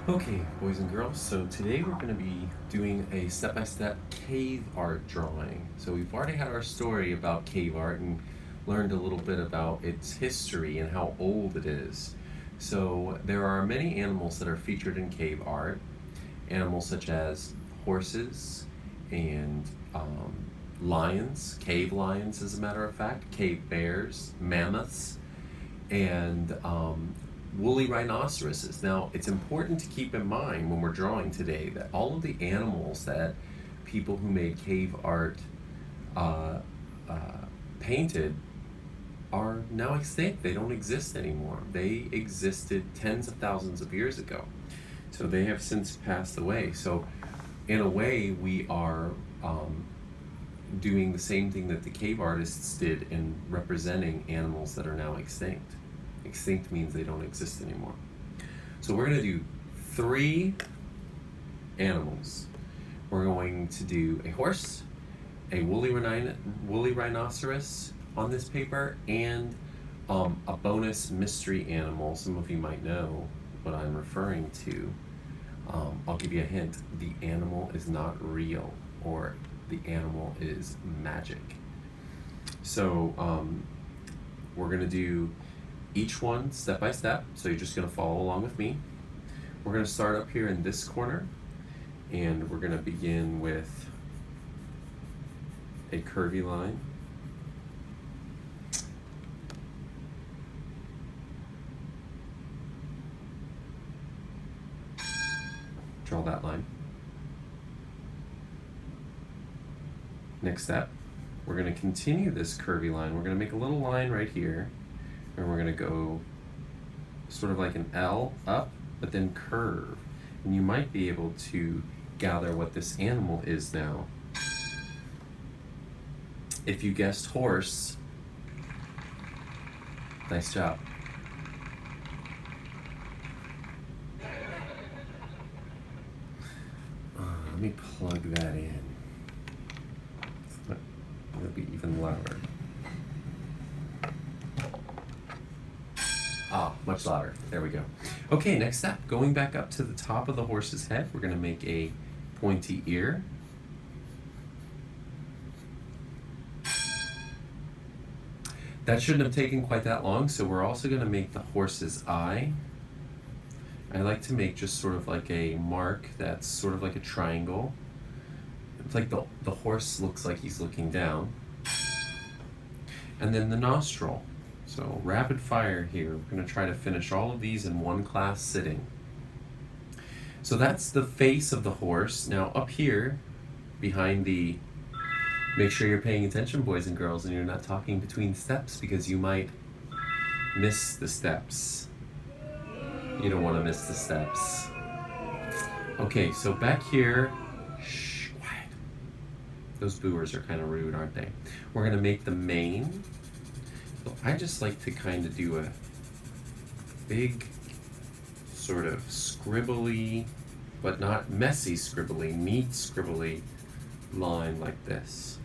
Okay, boys and girls, so today we're going to be doing a step-by-step cave art drawing. So we've already had our story about cave art and learned a little bit about its history and how old it is. So there are many animals that are featured in cave art, animals such as horses and lions, cave lions as a matter of fact, cave bears, mammoths, and woolly rhinoceroses. Now, it's important to keep in mind when we're drawing today that all of the animals that people who made cave art uh, uh, painted are now extinct. They don't exist anymore. They existed tens of thousands of years ago. So they have since passed away. So, in a way, we are doing the same thing that the cave artists did in representing animals that are now extinct. Extinct means they don't exist anymore. So we're going to do three animals. We're going to do a horse, a woolly rhinoceros on this paper, and a bonus mystery animal. Some of you might know what I'm referring to. I'll give you a hint. The animal is not real, or the animal is magic. So we're going to do each one step by step. So you're just going to follow along with me. We're going to start up here in this corner, and we're going to begin with a curvy line. Draw that line. Next step, we're going to continue this curvy line. We're going to make a little line right here, and we're going to go sort of like an L up, but then curve. And you might be able to gather what this animal is now. If you guessed horse, nice job. Let me plug that in. It'll be even louder. Much louder. There we go. Okay, next step. Going back up to the top of the horse's head, we're going to make a pointy ear. That shouldn't have taken quite that long, so we're also going to make the horse's eye. I like to make just sort of like a mark that's sort of like a triangle. It's like the horse looks like he's looking down. And then the nostril. So rapid fire here. We're going to try to finish all of these in one class sitting. So that's the face of the horse. Now up here, behind the... Make sure you're paying attention, boys and girls, and you're not talking between steps because you might miss the steps. You don't want to miss the steps. Okay, so back here... Shh, quiet. Those booers are kind of rude, aren't they? We're going to make the mane. So I just like to kind of do a big sort of scribbly, but not messy scribbly, neat scribbly line like this.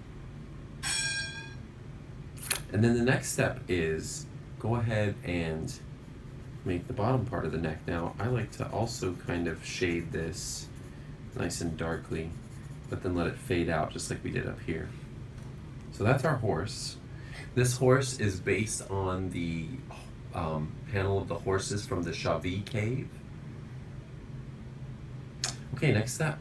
And then the next step is go ahead and make the bottom part of the neck. Now I like to also kind of shade this nice and darkly, but then let it fade out just like we did up here. So that's our horse. This horse is based on the panel of the horses from the Shavi cave. Okay, next step.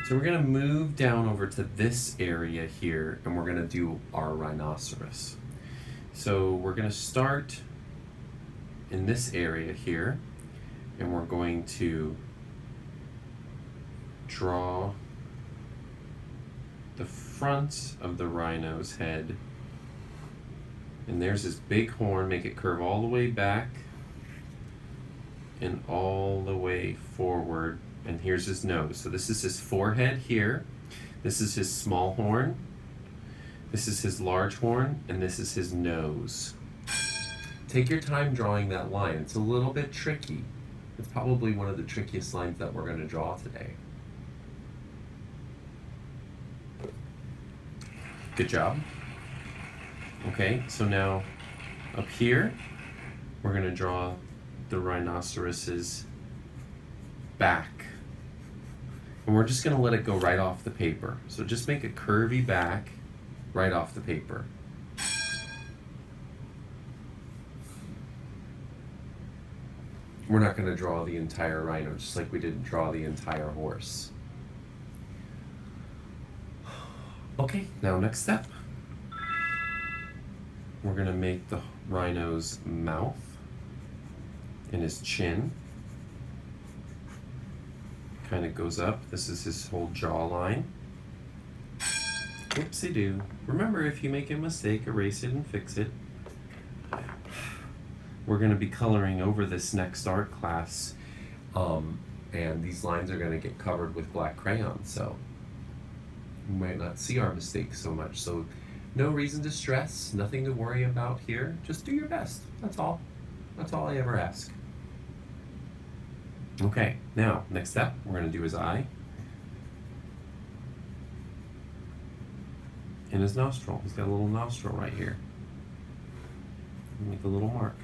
So we're going to move down over to this area here, and we're going to do our rhinoceros. So we're going to start in this area here, and we're going to draw the front of the rhino's head. And there's his big horn. Make it curve all the way back and all the way forward. And here's his nose. So this is his forehead here. This is his small horn. This is his large horn. And this is his nose. Take your time drawing that line. It's a little bit tricky. It's probably one of the trickiest lines that we're going to draw today. Good job. Okay, so now up here, we're going to draw the rhinoceros's back. And we're just gonna let it go right off the paper. So just make a curvy back right off the paper. We're not gonna draw the entire rhino, just like we didn't draw the entire horse. Okay, now next step. We're gonna make the rhino's mouth and his chin. Kind of goes up. This is his whole jawline. Whoopsie-doo. Remember, if you make a mistake, erase it and fix it. We're going to be coloring over this next art class, and these lines are going to get covered with black crayon, so you might not see our mistakes so much. So no reason to stress, nothing to worry about here. Just do your best. That's all. That's all I ever ask. Okay, now, next step, we're going to do his eye and his nostril. He's got a little nostril right here. Make a little mark.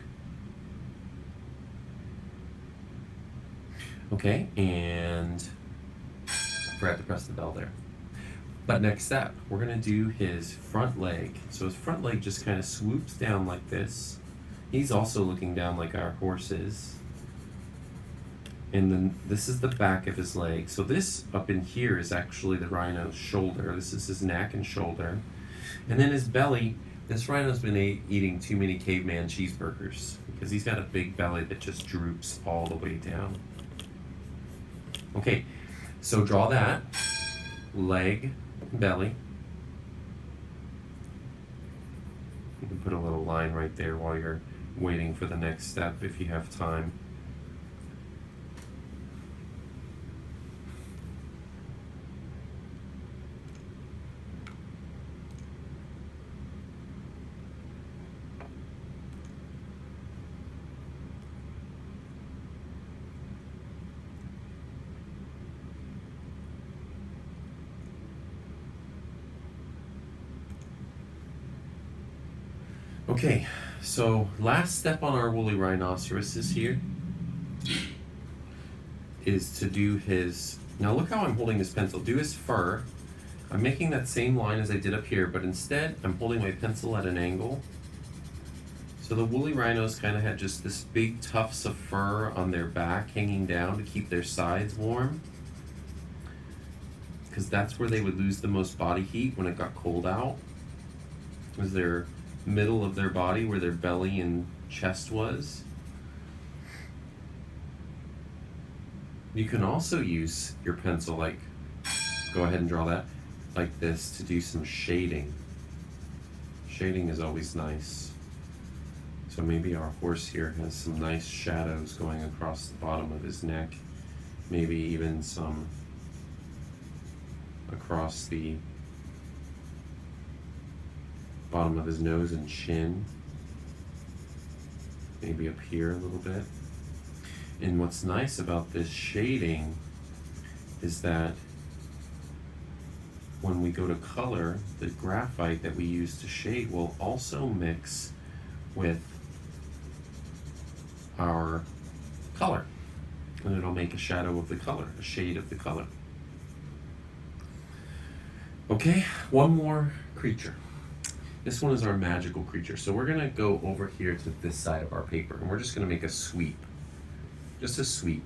Okay, and I forgot to press the bell there. But next step, we're going to do his front leg. So his front leg just kind of swoops down like this. He's also looking down like our horse is. And then this is the back of his leg. So this up in here is actually the rhino's shoulder. This is his neck and shoulder. And then his belly, this rhino's been eating too many caveman cheeseburgers because he's got a big belly that just droops all the way down. Okay, so draw that. Leg, belly. You can put a little line right there while you're waiting for the next step if you have time. Okay, so last step on our woolly rhinoceroses here is to do his, now look how I'm holding this pencil, do his fur. I'm making that same line as I did up here, but instead I'm holding my pencil at an angle. So the woolly rhinos kind of had just this big tufts of fur on their back hanging down to keep their sides warm, because that's where they would lose the most body heat when it got cold out, was their middle of their body where their belly and chest was. You can also use your pencil, like, go ahead and draw that like this to do some shading. Shading is always nice. So maybe our horse here has some nice shadows going across the bottom of his neck, maybe even some across the bottom of his nose and chin, maybe up here a little bit. And what's nice about this shading is that when we go to color, the graphite that we use to shade will also mix with our color, and it'll make a shadow of the color, a shade of the color. Okay, one more creature. This one is our magical creature. So we're gonna go over here to this side of our paper, and we're just gonna make a sweep. Just a sweep.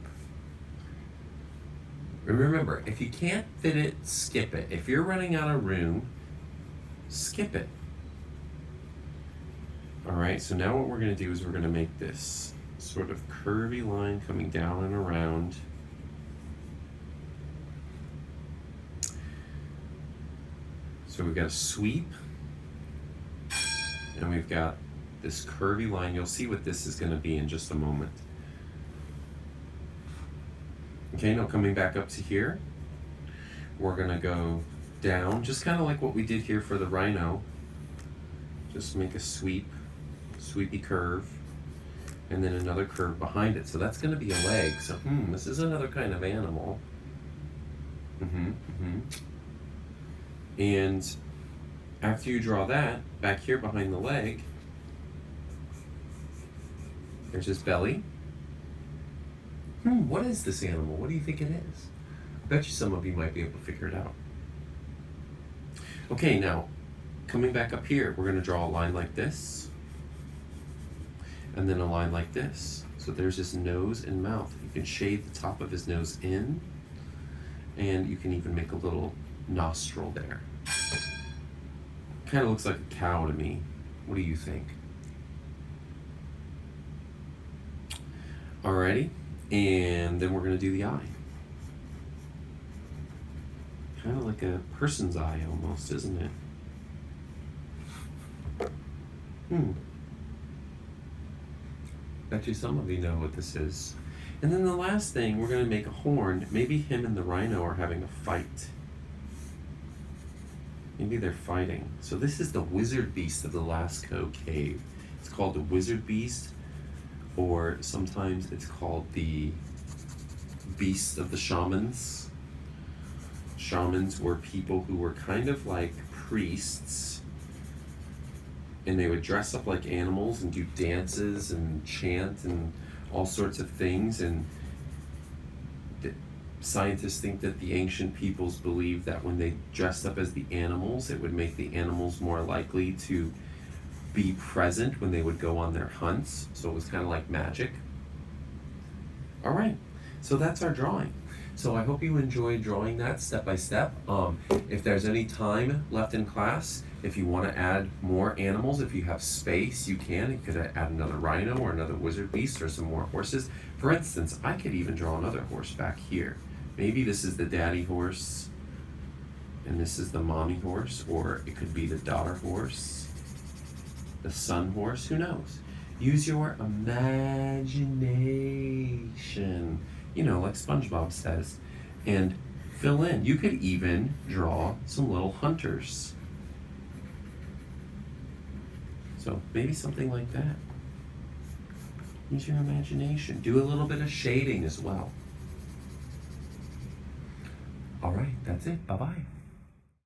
And remember, if you can't fit it, skip it. If you're running out of room, skip it. All right, so now what we're gonna do is we're gonna make this sort of curvy line coming down and around. So we've got a sweep, and we've got this curvy line. You'll see what this is going to be in just a moment. Okay, now coming back up to here, we're going to go down, just kind of like what we did here for the rhino. Just make a sweepy curve, and then another curve behind it. So that's going to be a leg. So this is another kind of animal. And after you draw that, back here behind the leg, there's his belly. What is this animal? What do you think it is? I bet you some of you might be able to figure it out. Okay, now, coming back up here, we're gonna draw a line like this, and then a line like this. So there's his nose and mouth. You can shade the top of his nose in, and you can even make a little nostril there. Kind of looks like a cow to me. What do you think? Alrighty, and then we're gonna do the eye. Kind of like a person's eye almost, isn't it? Bet you some of you know what this is. And then the last thing, we're gonna make a horn. Maybe him and the rhino are having a fight. Maybe they're fighting. So this is the wizard beast of the Lascaux cave. It's called the wizard beast, or sometimes it's called the beast of the shamans. Shamans were people who were kind of like priests, and they would dress up like animals and do dances and chant and all sorts of things. And scientists think that the ancient peoples believed that when they dressed up as the animals, it would make the animals more likely to be present when they would go on their hunts. So it was kind of like magic. All right, so that's our drawing. So I hope you enjoyed drawing that step by step. If there's any time left in class, if you want to add more animals, if you have space, you can. You could add another rhino or another wizard beast or some more horses. For instance, I could even draw another horse back here. Maybe this is the daddy horse and this is the mommy horse, or it could be the daughter horse, the son horse, who knows? Use your imagination, you know, like SpongeBob says, and fill in. You could even draw some little hunters. So maybe something like that. Use your imagination. Do a little bit of shading as well. All right, that's it. Bye-bye.